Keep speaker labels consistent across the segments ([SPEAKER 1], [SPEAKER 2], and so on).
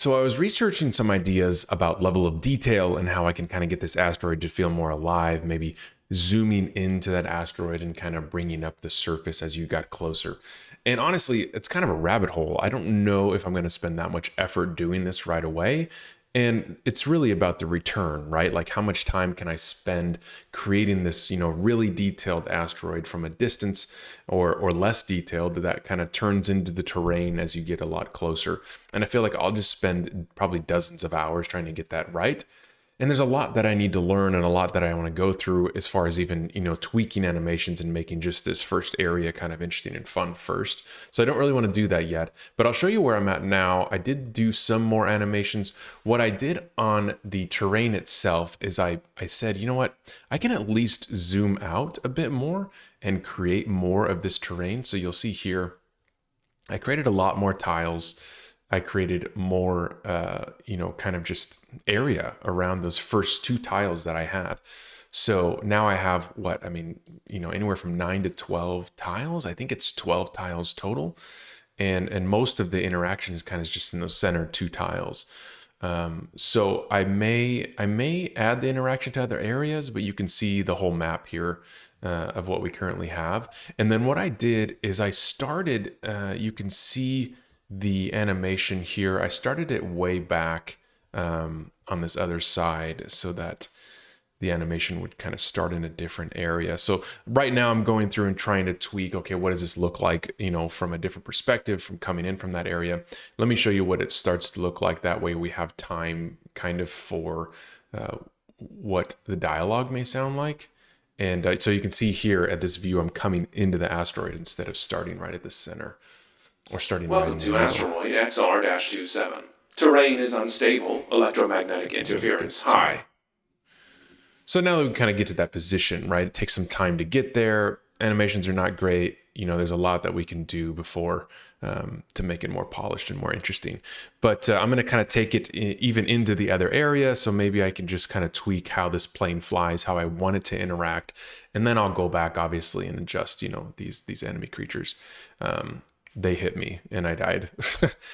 [SPEAKER 1] So I was researching some ideas about level of detail and how I can kind of get this asteroid to feel more alive, maybe zooming into that asteroid and kind of bringing up the surface as you got closer. And honestly, it's kind of a rabbit hole. I don't know if I'm going to spend that much effort doing this right away. And it's really about the return, right? Like how much time can I spend creating this, really detailed asteroid from a distance or less detailed that kind of turns into the terrain as you get a lot closer. And I feel like I'll just spend probably dozens of hours trying to get that right. And there's a lot that I need to learn and a lot that I want to go through as far as even, tweaking animations and making just this first area kind of interesting and fun first. So I don't really want to do that yet, but I'll show you where I'm at now. I did do some more animations. What I did on the terrain itself is I said, you know what, I can at least zoom out a bit more and create more of this terrain. So you'll see here, I created a lot more tiles. I created more, kind of just area around those first two tiles that I had. So now I have anywhere from 9 to 12 tiles. I think it's 12 tiles total. And most of the interaction is kind of just in those center two tiles. So I may add the interaction to other areas, but you can see the whole map here of what we currently have. And then what I did is I started, you can see the animation here. I started it way back on this other side so that the animation would kind of start in a different area. So right now I'm going through and trying to tweak, okay, what does this look like, from a different perspective from coming in from that area. Let me show you what it starts to look like. That way we have time kind of for what the dialogue may sound like. And so you can see here at this view, I'm coming into the asteroid instead of starting right at the center. Or starting right in the middle.
[SPEAKER 2] Welcome to asteroid XR-27. Terrain is unstable. Electromagnetic interference high.
[SPEAKER 1] So now we kind of get to that position, right? It takes some time to get there. Animations are not great. There's a lot that we can do before to make it more polished and more interesting. But I'm going to kind of take it even into the other area. So maybe I can just kind of tweak how this plane flies, how I want it to interact. And then I'll go back, obviously, and adjust, these enemy creatures. They hit me and I died.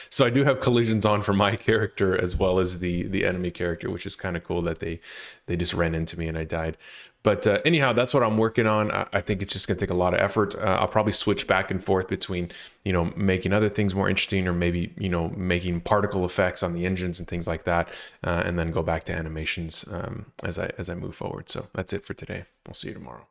[SPEAKER 1] So I do have collisions on for my character as well as the enemy character, which is kind of cool that they just ran into me and I died. But anyhow, that's what I'm working on. I think it's just going to take a lot of effort. I'll probably switch back and forth between, making other things more interesting or maybe, making particle effects on the engines and things like that. And then go back to animations as I move forward. So that's it for today. I'll see you tomorrow.